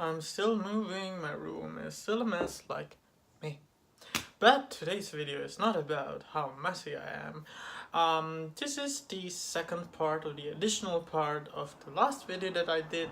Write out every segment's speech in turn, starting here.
I'm still moving, my room is still a mess like me. But today's video is not about how messy I am. This is the second part or the additional part of the last video that I did,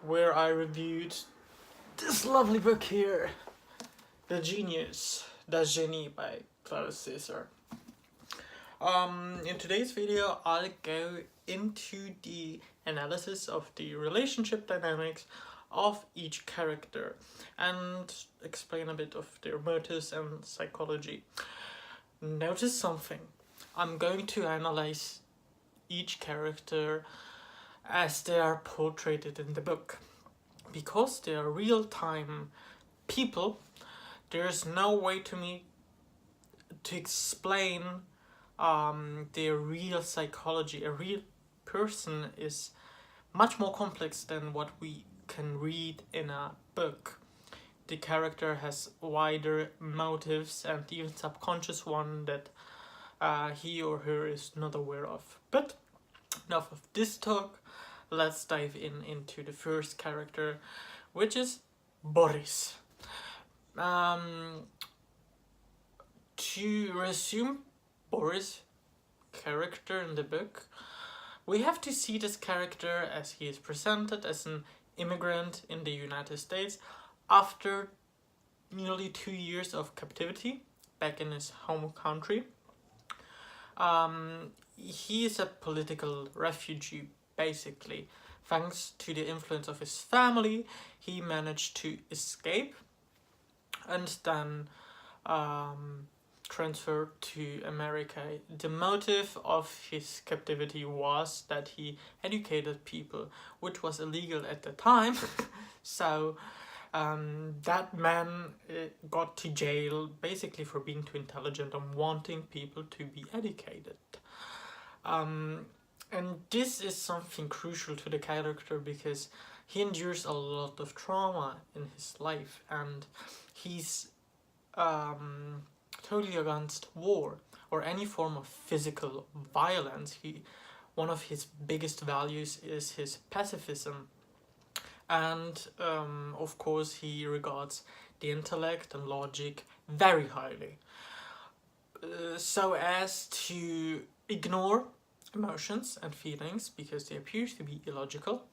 where I reviewed this lovely book here, The Genie by Claude César. In today's video, I'll go into the analysis of the relationship dynamics of each character and explain a bit of their motives and psychology. Notice something. I'm going to analyze each character as they are portrayed in the book. Because they are real-time people, there's no way to me to explain their real psychology. A real person is much more complex than what we can read in a book. The character has wider motives and even subconscious one that he or her is not aware of. But enough of this talk. Let's dive into the first character, which is Boris. To resume Boris' character in the book, we have to see this character as he is presented as an immigrant in the United States after nearly 2 years of captivity back in his home country. He is a political refugee, basically. Thanks to the influence of his family, he managed to escape and then transferred to America. The motive of his captivity was that he educated people, which was illegal at the time. So that man got to jail basically for being too intelligent and wanting people to be educated. And this is something crucial to the character because he endures a lot of trauma in his life, and he's totally against war or any form of physical violence. One of his biggest values is his pacifism, and of course he regards the intellect and logic very highly, so as to ignore emotions and feelings because they appear to be illogical,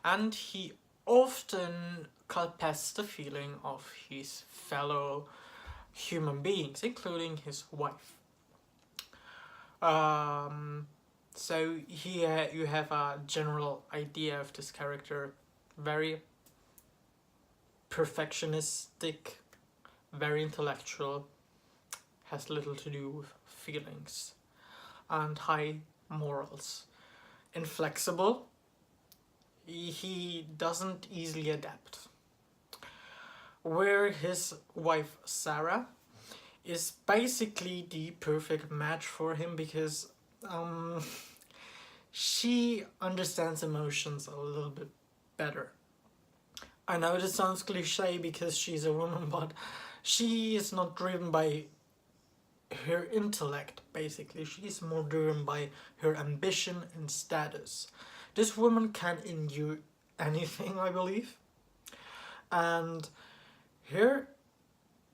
and he often calpests the feeling of his fellow human beings, including his wife. So here you have a general idea of this character: very perfectionistic, very intellectual, has little to do with feelings, and high morals. Inflexible, he doesn't easily adapt. Where his wife Sarah is basically the perfect match for him because she understands emotions a little bit better. I know this sounds cliche because she's a woman, but she is not driven by her intellect, basically. She's more driven by her ambition and status. This woman can endure anything, I believe. And her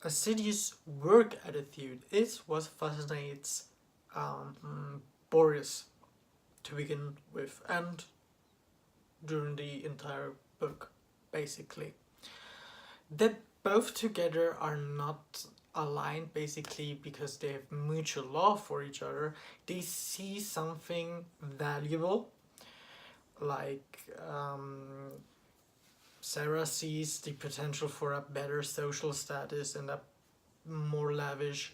assiduous work attitude is what fascinates Boris to begin with, and during the entire book, basically. They both together are not aligned basically because they have mutual love for each other. They see something valuable, like Sarah sees the potential for a better social status and a more lavish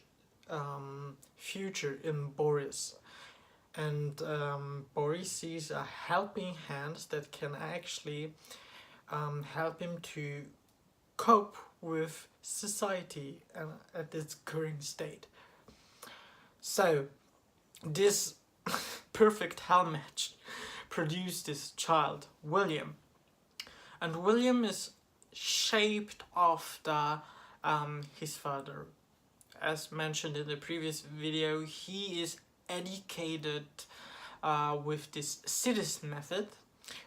future in Boris, and Boris sees a helping hand that can actually help him to cope with society and at its current state. So this perfect hell match produced this child, William, and William is shaped after his father. As mentioned in the previous video, he is educated with this citizen method,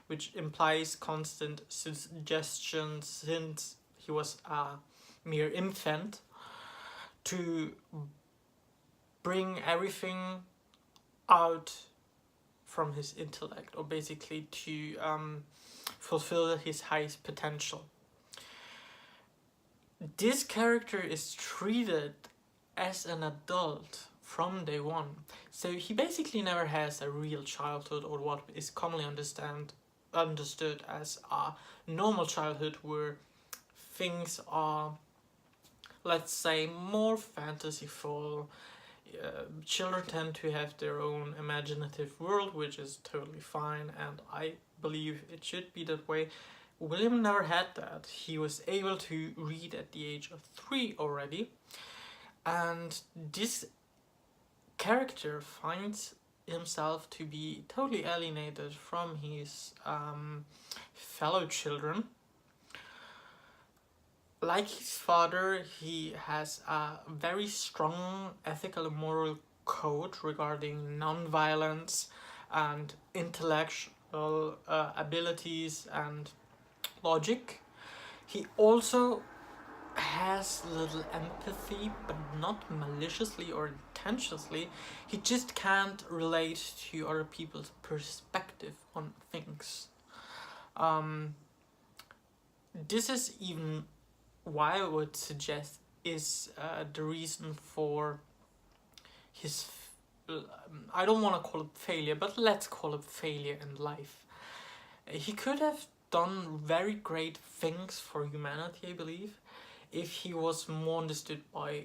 which implies constant suggestion since he was a mere infant, to bring everything out from his intellect, or basically to fulfill his highest potential. This character is treated as an adult from day one, so he basically never has a real childhood, or what is commonly understood as a normal childhood, where things are, let's say, more fantasyful. Children tend to have their own imaginative world, which is totally fine, and I believe it should be that way. William never had that. He was able to read at the age of 3 already, and this character finds himself to be totally alienated from his fellow children. Like his father, he has a very strong ethical and moral code regarding non-violence and intellectual abilities and logic. He also has little empathy, but not maliciously or intentionally. He just can't relate to other people's perspective on things. This is even why I would suggest is the reason for his, I don't want to call it failure, but let's call it failure in life. He could have done very great things for humanity, I believe, if he was more understood by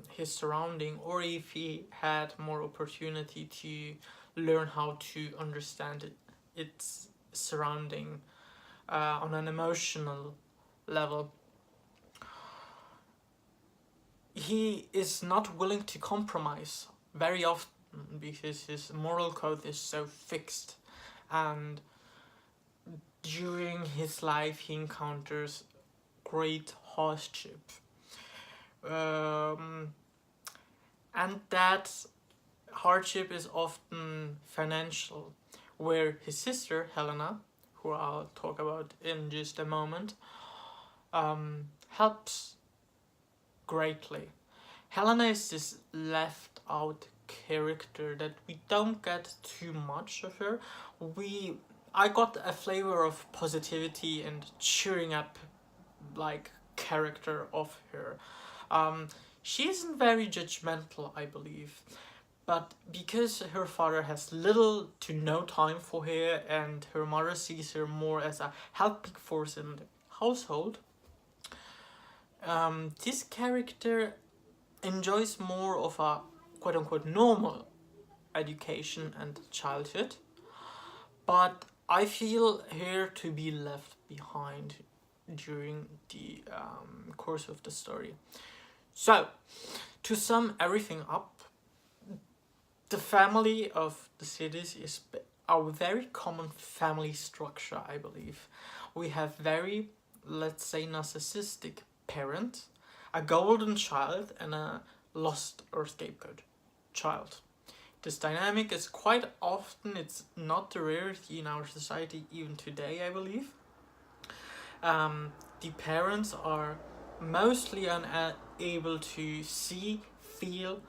his surrounding, or if he had more opportunity to learn how to understand its surrounding on an emotional level. He is not willing to compromise very often because his moral code is so fixed, and during his life he encounters great hardship, and that hardship is often financial, where his sister Helena, who I'll talk about in just a moment, helps greatly. Helena is this left out character that we don't get too much of her. I got a flavor of positivity and cheering up like character of her. She isn't very judgmental, I believe, but because her father has little to no time for her and her mother sees her more as a helping force in the household, this character enjoys more of a quote-unquote normal education and childhood, but I feel her to be left behind during the course of the story. So, to sum everything up, the family of the cities is a very common family structure, I believe. We have very, let's say, narcissistic parent, a golden child, and a lost or scapegoat child. This dynamic is quite often, it's not the rarity in our society even today, I believe. The parents are mostly unable to see, feel,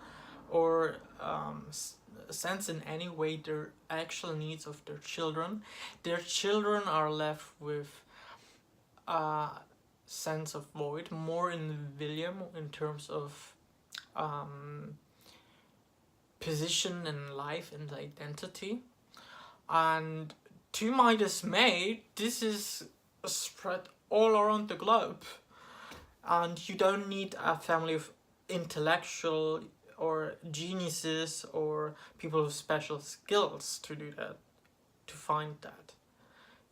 or sense in any way their actual needs of their children. Their children are left with a sense of void, more in William in terms of position in life and identity. And to my dismay, this is spread all around the globe. And you don't need a family of intellectual or geniuses or people with special skills to do that, to find that.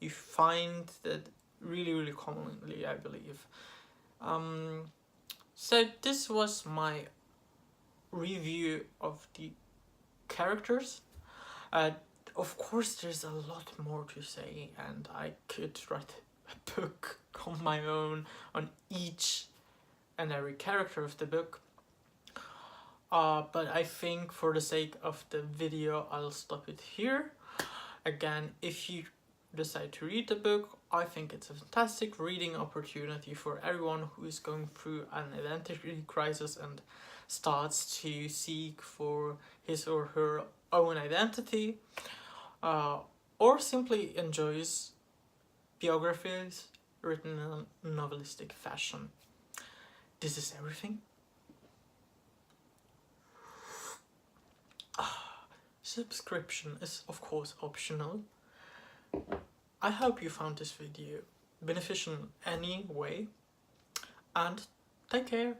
You find that really, really commonly, I believe. So this was my review of the characters. Of course, there's a lot more to say, and I could write a book on my own on each and every character of the book. But I think for the sake of the video, I'll stop it here. Again, if you decide to read the book, I think it's a fantastic reading opportunity for everyone who is going through an identity crisis and starts to seek for his or her own identity, or simply enjoys biographies written in a novelistic fashion. This is everything. Subscription is of course optional. I hope you found this video beneficial in any way, and take care.